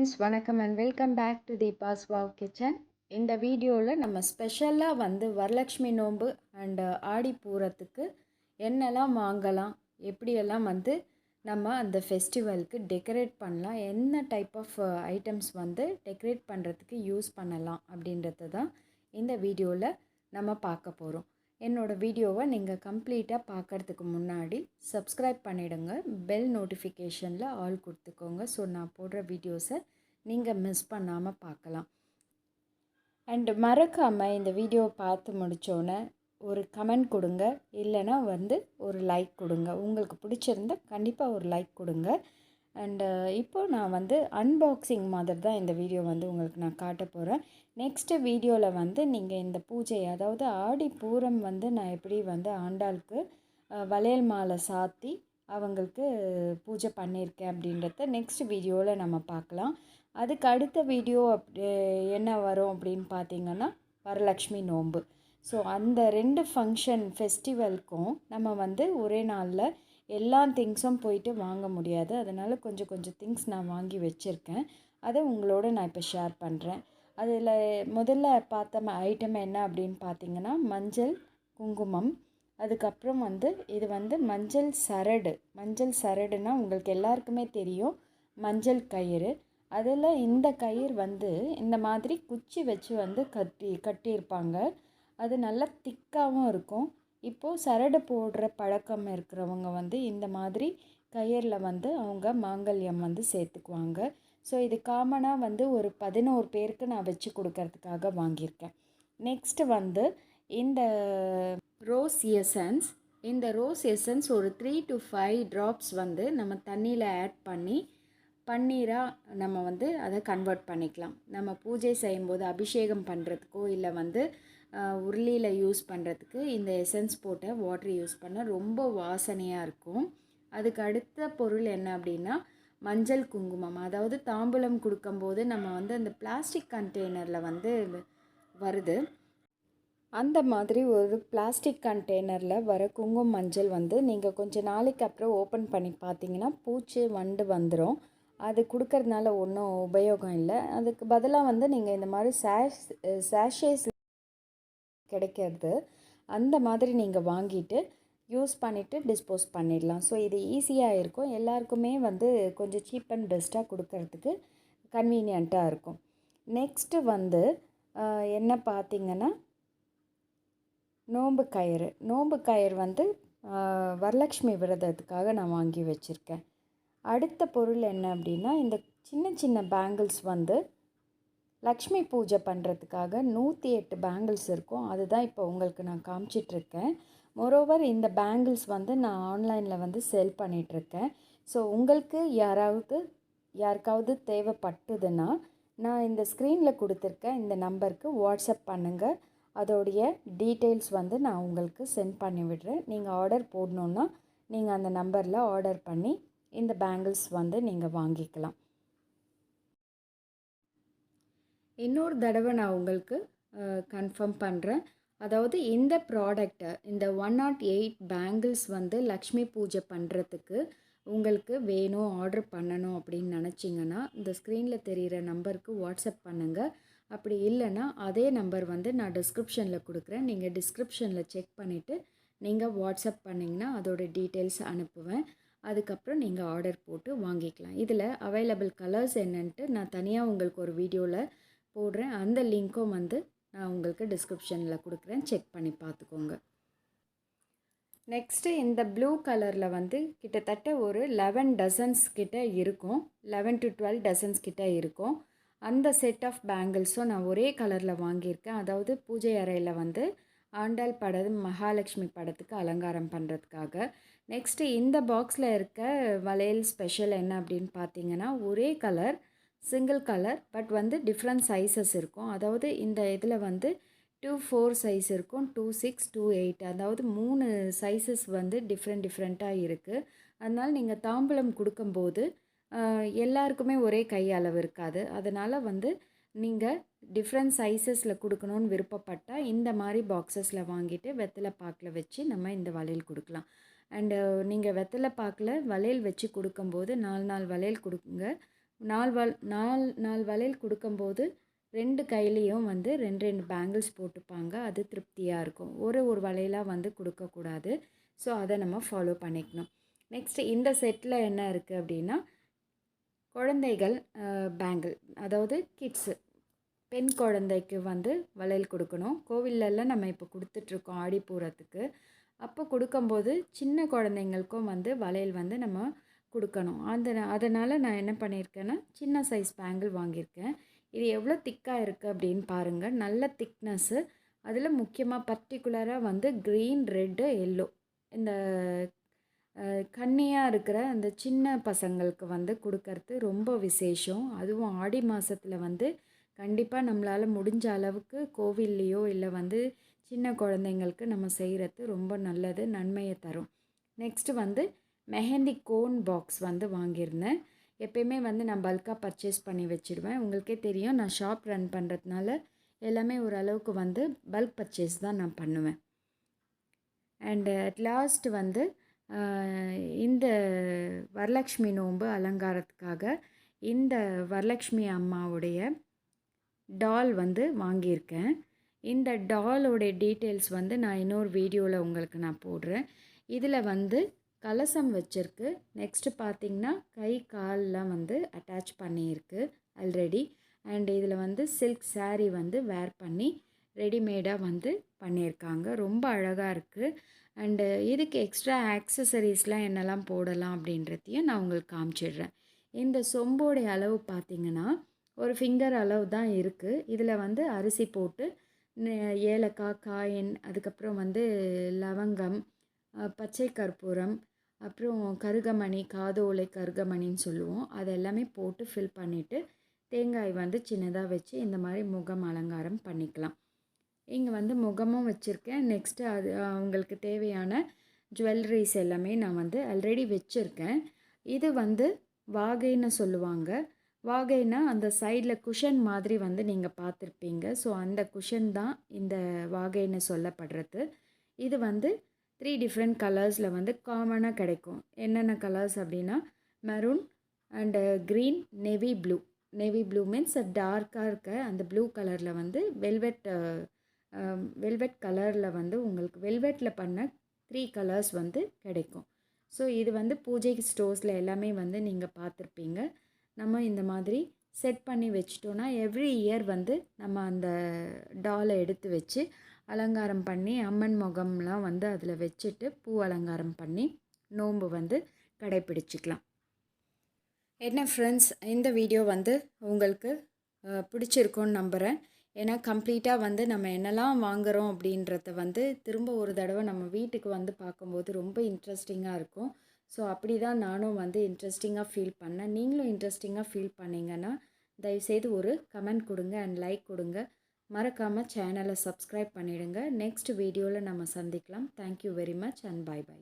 Friends, வணக்கம் and welcome back to Deepa's wow kitchen. இந்த வீடியோவில் நம்ம ஸ்பெஷலாக வரலட்சுமி நோன்பு அண்ட் ஆடி பூரத்துக்கு என்னெல்லாம் வாங்கலாம், எப்படியெல்லாம் நம்ம அந்த ஃபெஸ்டிவலுக்கு டெக்கரேட் பண்ணலாம், என்ன டைப் ஆஃப் ஐட்டம்ஸ் டெக்கரேட் பண்ணுறதுக்கு யூஸ் பண்ணலாம் அப்படின்றது தான் இந்த வீடியோவில் நம்ம பார்க்க போகிறோம். என்னோடய வீடியோவை நீங்கள் கம்ப்ளீட்டாக பார்க்குறதுக்கு முன்னாடி சப்ஸ்கிரைப் பண்ணிவிடுங்க, பெல் நோட்டிஃபிகேஷனில் ஆல் கொடுத்துக்கோங்க. ஸோ நான் போடுற வீடியோஸை நீங்கள் மிஸ் பண்ணாமல் பார்க்கலாம். அண்டு மறக்காமல் இந்த வீடியோவை பார்த்து முடித்தோன்னே ஒரு கமெண்ட் கொடுங்க, இல்லைனா ஒரு லைக் கொடுங்க. உங்களுக்கு பிடிச்சிருந்தா கண்டிப்பாக ஒரு லைக் கொடுங்க. அண்டு இப்போது நான் அன்பாக்சிங் மாதிரி தான் இந்த வீடியோ உங்களுக்கு நான் காட்ட போகிறேன். நெக்ஸ்ட்டு வீடியோவில் நீங்கள் இந்த பூஜை, அதாவது ஆடி பூரம் நான் எப்படி ஆண்டாளுக்கு வளையல் மாலை சாத்தி அவங்களுக்கு பூஜை பண்ணியிருக்கேன் அப்படின்றத நெக்ஸ்ட் வீடியோவில் நம்ம பார்க்கலாம். அதுக்கு அடுத்த வீடியோ என்ன வரும் அப்படின்னு பார்த்திங்கன்னா வரலட்சுமி நோன்பு. ஸோ அந்த 2 ஃபங்க்ஷன் ஃபெஸ்டிவலுக்கும் நம்ம ஒரே நாளில் எல்லா திங்ஸும் போயிட்டு வாங்க முடியாது. அதனால் கொஞ்சம் கொஞ்சம் திங்ஸ் நான் வாங்கி வச்சுருக்கேன். அதை உங்களோட நான் இப்போ ஷேர் பண்ணுறேன். அதில் முதல்ல பார்த்த ஐட்டம் என்ன அப்படின்னு பார்த்திங்கன்னா மஞ்சள் குங்குமம். அதுக்கப்புறம் இது மஞ்சள் சரடு. மஞ்சள் சரடுனா உங்களுக்கு எல்லாருக்குமே தெரியும், மஞ்சள் கயிறு. அதில் இந்த கயிறு இந்த மாதிரி குச்சி வச்சு கட்டியிருப்பாங்க. அது நல்லா திக்காகவும் இருக்கும். இப்போது சரடு போடுற பழக்கம் இருக்கிறவங்க இந்த மாதிரி கயிறில் அவங்க மாங்கல்யம் சேர்த்துக்குவாங்க. ஸோ இது காமனாக ஒரு 11 பேருக்கு நான் வச்சு கொடுக்கறதுக்காக வாங்கியிருக்கேன். நெக்ஸ்ட்டு இந்த ரோஸ் எசன்ஸ். இந்த ரோஸ் எசன்ஸ் ஒரு 3 to 5 ட்ராப்ஸ் நம்ம தண்ணியில் ஆட் பண்ணி பன்னீராக நம்ம அதை கன்வெர்ட் பண்ணிக்கலாம். நம்ம பூஜை செய்யும்போது அபிஷேகம் பண்ணுறதுக்கோ இல்லை உருளியில் யூஸ் பண்ணுறதுக்கு இந்த எசன்ஸ் போட்ட வாட்டர் யூஸ் பண்ண ரொம்ப வாசனையாக இருக்கும். அதுக்கு அடுத்த பொருள் என்ன அப்படின்னா மஞ்சள் குங்குமம். அதாவது தாம்பூலம் கொடுக்கும்போது நம்ம அந்த பிளாஸ்டிக் கண்டெய்னரில் வருது. அந்த மாதிரி ஒரு பிளாஸ்டிக் கண்டெய்னரில் வர குங்குமம் மஞ்சள் நீங்கள் கொஞ்சம் நாளைக்கு அப்புறம் ஓப்பன் பண்ணி பார்த்தீங்கன்னா பூச்சி வண்டு வந்துடும். அது கொடுக்கறதுனால ஒன்றும் உபயோகம் இல்லை. அதுக்கு பதிலாக நீங்கள் இந்த மாதிரி சாஷேஸ் கிடைக்கிறது, அந்த மாதிரி நீங்கள் வாங்கிட்டு யூஸ் பண்ணிவிட்டு டிஸ்போஸ் பண்ணிடலாம். ஸோ இது ஈஸியாக இருக்கும். எல்லாருக்குமே கொஞ்சம் சீப் அண்ட் பெஸ்ட்டாக கொடுக்கறதுக்கு கன்வீனியண்ட்டாக இருக்கும். நெக்ஸ்ட்டு என்ன பார்த்திங்கன்னா நோன்பு கயிறு. நோன்பு கயிறு வரலட்சுமி விரதத்துக்காக நான் வாங்கி வச்சுருக்கேன். அடுத்த பொருள் என்ன அப்படின்னா இந்த சின்ன சின்ன பேங்கிள்ஸ் லக்ஷ்மி பூஜை பண்ணுறதுக்காக 108 பேங்கிள்ஸ் இருக்கும். அதுதான் இப்போ உங்களுக்கு நான் காமிச்சிட்ருக்கேன். மோரோவர் இந்த பேங்கிள்ஸ் நான் ஆன்லைனில் சேல் பண்ணிகிட்ருக்கேன். ஸோ உங்களுக்கு யாருக்காவது தேவைப்பட்டதுன்னா நான் இந்த ஸ்க்ரீனில் கொடுத்துருக்கேன் இந்த நம்பருக்கு வாட்ஸ்அப் பண்ணுங்கள். அதோடைய டீட்டெயில்ஸ் நான் உங்களுக்கு சென்ட் பண்ணி விடுறேன். நீங்கள் ஆர்டர் போடணுன்னா நீங்கள் அந்த நம்பரில் ஆர்டர் பண்ணி இந்த பேங்கிள்ஸ் நீங்கள் வாங்கிக்கலாம். இன்னொரு தடவை நான் உங்களுக்கு கன்ஃபார்ம் பண்ணுறேன். அதாவது இந்த ப்ராடக்டை, இந்த 108 பேங்கிள்ஸ் லக்ஷ்மி பூஜை பண்ணுறதுக்கு உங்களுக்கு வேணும், ஆர்டர் பண்ணணும் அப்படின்னு நினச்சிங்கன்னா இந்த ஸ்க்ரீனில் தெரிகிற நம்பருக்கு வாட்ஸ்அப் பண்ணுங்கள். அப்படி இல்லைன்னா அதே நம்பர் நான் டிஸ்கிரிப்ஷனில் கொடுக்குறேன். நீங்கள் டிஸ்கிரிப்ஷனில் செக் பண்ணிவிட்டு நீங்கள் வாட்ஸ்அப் பண்ணிங்கன்னா அதோடய டீட்டெயில்ஸ் அனுப்புவேன். அதுக்கப்புறம் நீங்கள் ஆர்டர் போட்டு வாங்கிக்கலாம். இதில் அவைலபிள் கலர்ஸ் என்னன்ட்டு நான் தனியாக உங்களுக்கு ஒரு வீடியோவில் போடுறேன். அந்த லிங்க்கும் நான் உங்களுக்கு டிஸ்கிரிப்ஷனில் கொடுக்குறேன், செக் பண்ணி பார்த்துக்கோங்க. நெக்ஸ்ட்டு இந்த ப்ளூ கலரில் கிட்டத்தட்ட ஒரு 11 டசன்ஸ் கிட்ட இருக்கும். 11 to 12 டசன்ஸ் கிட்ட இருக்கும். அந்த செட் ஆஃப் பேங்கிள்ஸும் நான் ஒரே கலரில் வாங்கியிருக்கேன். அதாவது பூஜை அறையில் ஆண்டாள் படம், மகாலட்சுமி படத்துக்கு அலங்காரம் பண்ணுறதுக்காக. நெக்ஸ்ட்டு இந்த பாக்ஸில் இருக்க வளையல் ஸ்பெஷல் என்ன அப்படின்னு பார்த்தீங்கன்னா ஒரே colour, single colour, but different sizes இருக்கும். அதாவது இந்த இதில் 2-4 சைஸ் இருக்கும், 2-6, 2-8, அதாவது 3 சைஸஸ் டிஃப்ரெண்ட்டாக இருக்குது. அதனால் நீங்கள் தாம்பூலம் கொடுக்கும்போது எல்லாருக்குமே ஒரே கை அளவு இருக்காது. அதனால் நீங்கள் டிஃப்ரெண்ட் சைஸஸில் கொடுக்கணுன்னு விருப்பப்பட்டால் இந்த மாதிரி பாக்ஸஸில் வாங்கிட்டு வெத்தலை பாக்கில் வச்சு நம்ம இந்த வளையல் கொடுக்கலாம். அண்டு நீங்கள் வெத்தலை பாக்கில் வளையல் வச்சு கொடுக்கும்போது 4 வளையல் கொடுங்க. நாலு வளையல் கொடுக்கும்போது 2 கையிலையும் வந்து 2 பேங்கிள்ஸ் போட்டுப்பாங்க. அது திருப்தியாக இருக்கும். ஒரு வளையலாக வந்து கொடுக்கக்கூடாது. ஸோ அதை நம்ம ஃபாலோ பண்ணிக்கணும். நெக்ஸ்ட்டு இந்த செட்டில் என்ன இருக்குது அப்படின்னா, குழந்தைகள் பேங்கிள், அதாவது கிட்ஸு, பெண் குழந்தைக்கு வந்து வளையல் கொடுக்கணும். கோவில்லலாம் நம்ம இப்போ கொடுத்துட்ருக்கோம் ஆடிப்பூரத்துக்கு. அப்போ கொடுக்கும்போது சின்ன குழந்தைங்களுக்கும் வந்து வளையல் வந்து நம்ம கொடுக்கணும். அதனால் நான் என்ன பண்ணியிருக்கேன்னா, சின்ன சைஸ் பேங்கிள் வாங்கியிருக்கேன். இது எவ்வளோ திக்காக இருக்குது அப்படின்னு பாருங்கள். நல்ல திக்னஸ்ஸு. அதில் முக்கியமாக பர்டிகுலராக வந்து க்ரீன், ரெட்டு, எல்லோ, இந்த கன்னியாக இருக்கிற அந்த சின்ன பசங்களுக்கு வந்து கொடுக்கறது ரொம்ப விசேஷம். அதுவும் ஆடி மாதத்தில் வந்து கண்டிப்பாக நம்மளால் முடிஞ்ச அளவுக்கு கோவில்லையோ இல்லை வந்து சின்ன குழந்தைங்களுக்கு நம்ம செய்கிறது ரொம்ப நல்லது, நன்மையை தரும். நெக்ஸ்ட்டு வந்து மெஹந்தி கோன் பாக்ஸ் வந்து வாங்கியிருந்தேன். எப்பயுமே வந்து நான் பல்காக பர்ச்சேஸ் பண்ணி வச்சுடுவேன். உங்களுக்கே தெரியும், நான் ஷாப் ரன் பண்ணுறதுனால எல்லாமே ஓரளவுக்கு வந்து பல்க் பர்ச்சேஸ் தான் நான் பண்ணுவேன். அண்டு அட் லாஸ்ட் வந்து இந்த வரலக்ஷ்மி நோன்பு அலங்காரத்துக்காக இந்த வரலக்ஷ்மி அம்மாவுடைய டால் வந்து வாங்கியிருக்கேன். இந்த டாலோடைய டீட்டெயில்ஸ் வந்து நான் இன்னொரு வீடியோவில் உங்களுக்கு நான் போடுறேன். இதில் வந்து கலசம் வச்சுருக்கு. நெக்ஸ்ட்டு பார்த்திங்கன்னா கை கால்லாம் வந்து அட்டாச் பண்ணியிருக்கு ஆல்ரெடி. அண்ட் இதில் வந்து சில்க் சாரீ வந்து வேர் பண்ணி ரெடிமேடாக வந்து பண்ணியிருக்காங்க. ரொம்ப அழகாக இருக்குது. அண்டு இதுக்கு எக்ஸ்ட்ரா ஆக்சசரிஸ்லாம் என்னெல்லாம் போடலாம் அப்படின்றதையும் நான் உங்களுக்கு காமிச்சிடுறேன். இந்த சொம்போடைய அளவு பார்த்திங்கன்னா ஒரு ஃபிங்கர் அளவு தான் இருக்குது. இதில் வந்து அரிசி போட்டு ஏலக்காய், காயின், அதுக்கப்புறம் வந்து லவங்கம், பச்சை கற்பூரம், அப்புறம் கருகமணி, காதோலை கருகமணின்னு சொல்லுவோம், அது எல்லாமே போட்டு ஃபில் பண்ணிவிட்டு தேங்காய் வந்து சின்னதாக வச்சு இந்த மாதிரி முகம் அலங்காரம் பண்ணிக்கலாம். இங்கே வந்து முகமும் வச்சுருக்கேன். நெக்ஸ்ட்டு அது அவங்களுக்கு தேவையான ஜுவல்லரிஸ் எல்லாமே நான் வந்து ஆல்ரெடி வச்சுருக்கேன். இது வந்து வாகைன்னு சொல்லுவாங்க. வாகைனா அந்த சைடில் குஷன் மாதிரி வந்து நீங்கள் பார்த்துருப்பீங்க. ஸோ அந்த குஷன் தான் இந்த வாகைன்னு சொல்லப்படுறது. இது வந்து 3 டிஃப்ரெண்ட் கலர்ஸில் வந்து காமனாக கிடைக்கும். என்னென்ன கலர்ஸ் அப்படின்னா maroon and green, navy blue. Navy blue means டார்க்காக இருக்க அந்த ப்ளூ கலரில் வந்து வெல்வெட் கலரில் வந்து உங்களுக்கு வெல்வெட்டில் பண்ண 3 கலர்ஸ் வந்து கிடைக்கும். ஸோ இது வந்து பூஜை ஸ்டோர்ஸில் எல்லாமே வந்து நீங்கள் பார்த்துருப்பீங்க. நம்ம இந்த மாதிரி செட் பண்ணி வச்சிட்டோன்னா எவ்ரி இயர் வந்து நம்ம அந்த டாலை எடுத்து வச்சு அலங்காரம் பண்ணி அம்மன் முகம்லாம் வந்து அதில் வச்சுட்டு பூ அலங்காரம் பண்ணி நோன்பு வந்து கடைப்பிடிச்சிக்கலாம். என்ன ஃப்ரெண்ட்ஸ், இந்த வீடியோ வந்து உங்களுக்கு பிடிச்சிருக்கோன்னு நம்புகிறேன். ஏன்னா கம்ப்ளீட்டாக வந்து நம்ம என்னெல்லாம் வாங்குகிறோம் அப்படின்றத வந்து திரும்ப ஒரு தடவை நம்ம வீட்டுக்கு வந்து பார்க்கும்போது ரொம்ப இன்ட்ரெஸ்டிங்காக இருக்கும். ஸோ அப்படி தான் நானும் வந்து இன்ட்ரெஸ்டிங்காக ஃபீல் பண்ணேன். நீங்களும் இன்ட்ரெஸ்டிங்காக ஃபீல் பண்ணிங்கன்னா தயவுசெய்து ஒரு கமெண்ட் கொடுங்க அண்ட் லைக் கொடுங்க. மறக்காமல் சேனலை சப்ஸ்கிரைப் பண்ணிவிடுங்க. நெக்ஸ்ட் வீடியோவில் நம்ம சந்திக்கலாம். Thank you very much and bye by.